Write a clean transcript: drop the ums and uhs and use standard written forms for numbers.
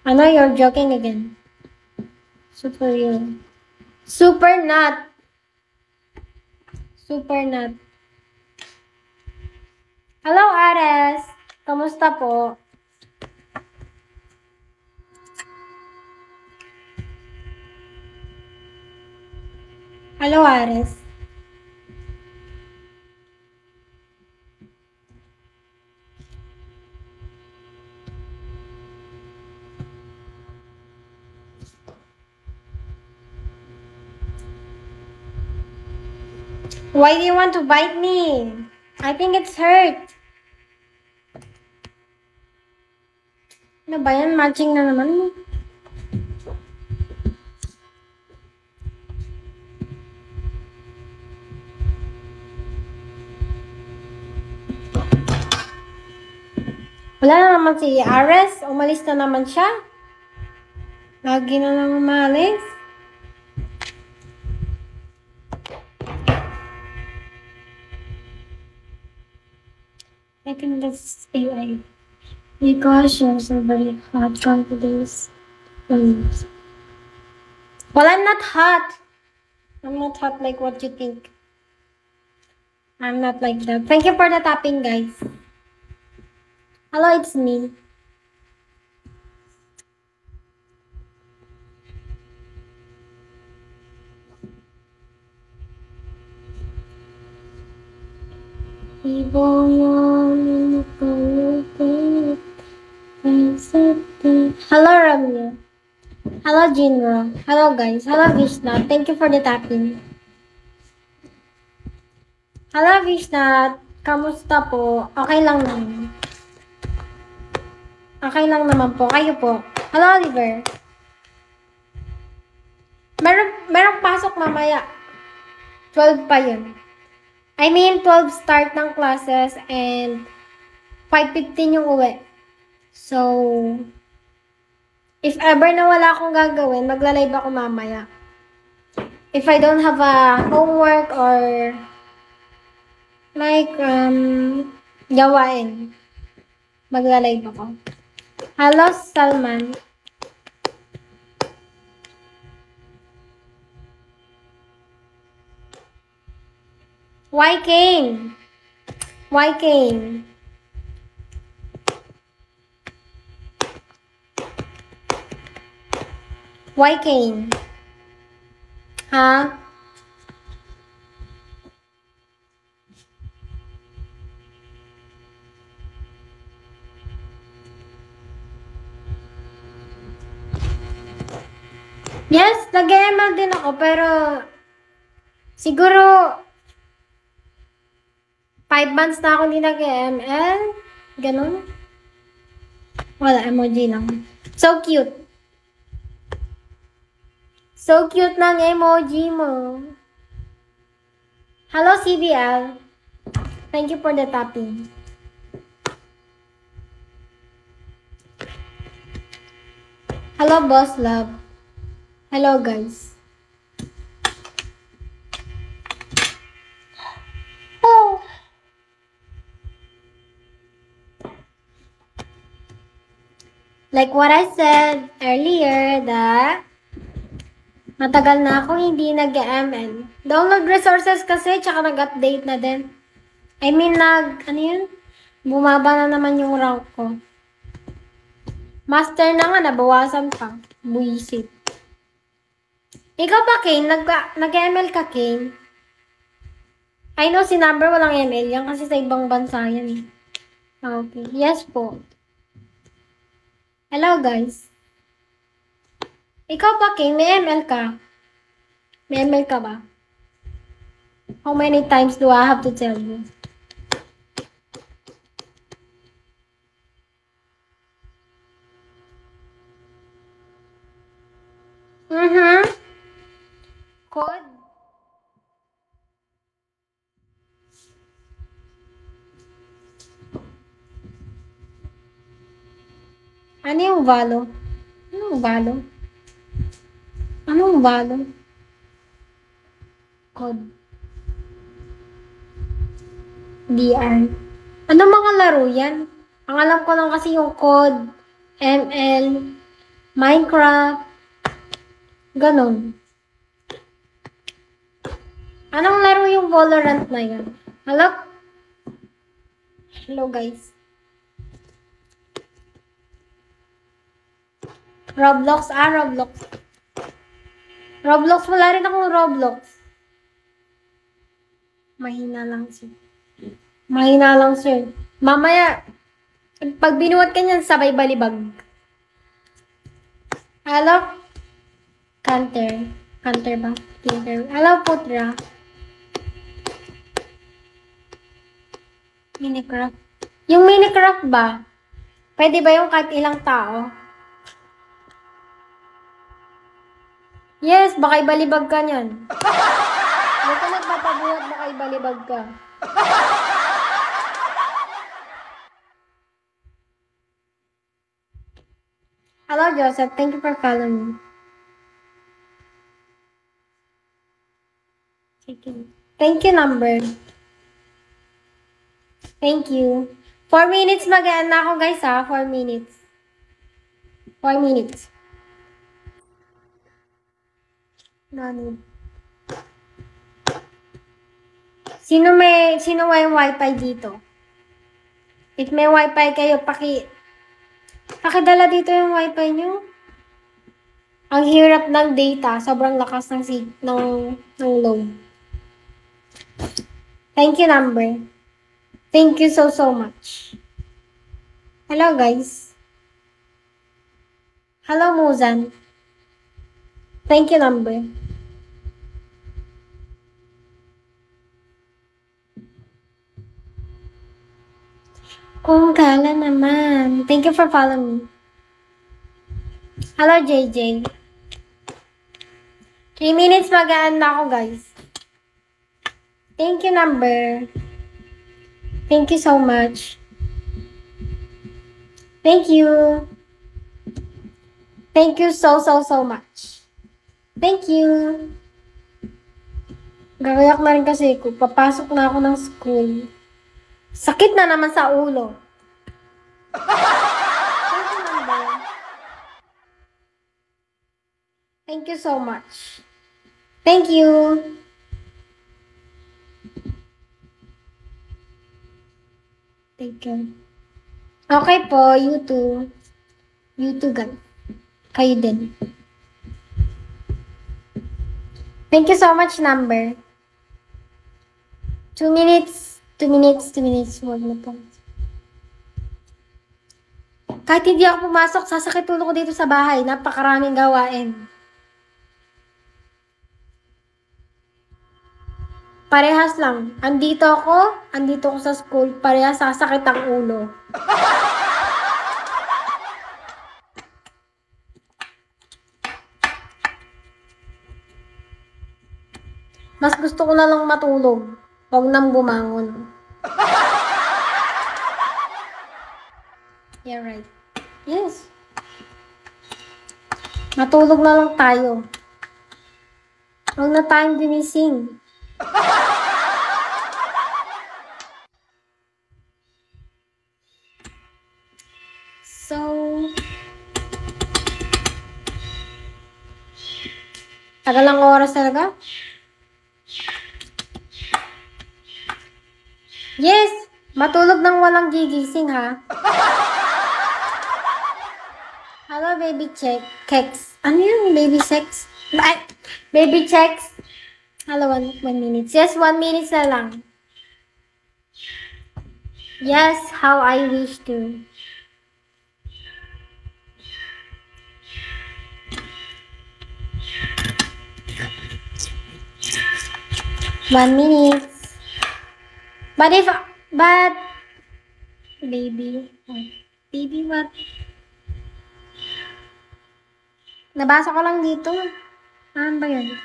Ano, you're joking again. Super yun. Super not. Super not. Hello, Ares. Kamusta po? Hello, Ares. Why do you want to bite me? I think it's hurt. Ano ba yan? Matching na naman. Wala na naman si Ares. Umalis na naman siya. Lagi na naman umalis. I think that's AI. Be cautious of very hot confidence. Well, I'm not hot. I'm not hot like what you think. I'm not like that. Thank you for the tapping, guys. Hello, it's me. Hello, Ramya. Hello, Jinro. Hello, guys. Hello, Vishna. Thank you for the tapping. Hello, Vishna. Kamusta po? Okay lang naman. Okay lang naman po. Kayo po. Hello, Oliver. Merong pasok mamaya. 12 pa yun. I mean, 12 start ng classes and 5:15 yung uwi. So, if ever na wala akong gagawin, magla-live ako mamaya. If I don't have a homework or like, gawain, magla-live ako. Hello, Salman. Why Kane? Why Kane? Why Kane? Ha? Yes, nag-ML din ako, pero siguro 5 months na ako hindi nag-ML. Ganun. Wala, emoji lang. So cute. So cute ng emoji mo. Hello, CBL. Thank you for the tapping. Hello, Boss Love. Hello, guys. Oh. Like what I said earlier, that matagal na ako hindi nag-ML. Download resources kasi, tsaka nag-update na din. I mean, ano yun? Bumaba na naman yung rank ko. Master na nga, nabawasan pa. Buisit. Ikaw ba, Kane? Nag-ML ka, Kane? I know si Number walang ML yan kasi sa ibang bansa yan eh. Okay. Yes po. Hello, guys. Ikaw ba, Kane? May ML ka? May ML ka ba? How many times do I have to tell you? Code? Ano yung Valo? Anong Valo? Anong Valo? Code. DR. Ano mga laro yan? Ang alam ko lang kasi yung Code, ML, Minecraft. Ganon. Anong laro yung Valorant na yan? Hello? Hello, guys. Roblox? Roblox. Roblox, wala rin akong Roblox. Mahina lang siya. Mahina lang siya. Mamaya, pag binuhat ka niyan, sabay balibag. Hello? Counter. Counter ba? Counter. Hello, Putra. Minecraft. Yung Minecraft ba? Pwede ba yung kahit ilang tao? Yes, baka ibalibag ka niyan. Huwag ka nagpapabuhat, baka ibalibag ka. Hello, Joseph. Thank you for following me. Thank you, number. Thank you. 4 minutes mag-aan na ako, guys, ha? 4 minutes. 4 minutes. No need. Sino may wifi dito? If may wifi kayo, pakidala dito yung wifi nyo. Ang hirap ng data. Sobrang lakas ng load. Thank you, number. Thank you so much. Hello, guys. Hello, Muzan. Thank you, number. Kung kala naman. Thank you for following me. Hello, JJ. 3 minutes mag-aan na ako, guys. Thank you, number. Thank you so much. Thank you. Thank you so much. Thank you. Gagayak na rin kasi ko. Papasok na ako ng school. Sakit na naman sa ulo. Thank you, number. Thank you so much. Thank you. Take care. Okay po, you too. You too, guys. Kayo din. Thank you so much, number. 2 minutes. 2 minutes. 2 minutes. Huwag na po. Kahit hindi ako pumasok, sasakit ulo ko dito sa bahay. Napakaraming gawain. Parehas lang. Andito ako sa school, parehas sasakit ang ulo. Mas gusto ko na lang matulog. Huwag nang bumangon. Yeah, right. Yes. Matulog na lang tayo. Huwag na tayong ginising. So, tagal lang oras talaga. Yes! Matulog nang walang gigising, ha? Hello, baby keks. Ano yun? Baby sex? Ay, baby checks. Hello, 1 minute. Yes, 1 minute na lang. Yes, how I wish to. One minute. But baby, what? Baby, what? Nabasa ko lang dito. Ano ba yun?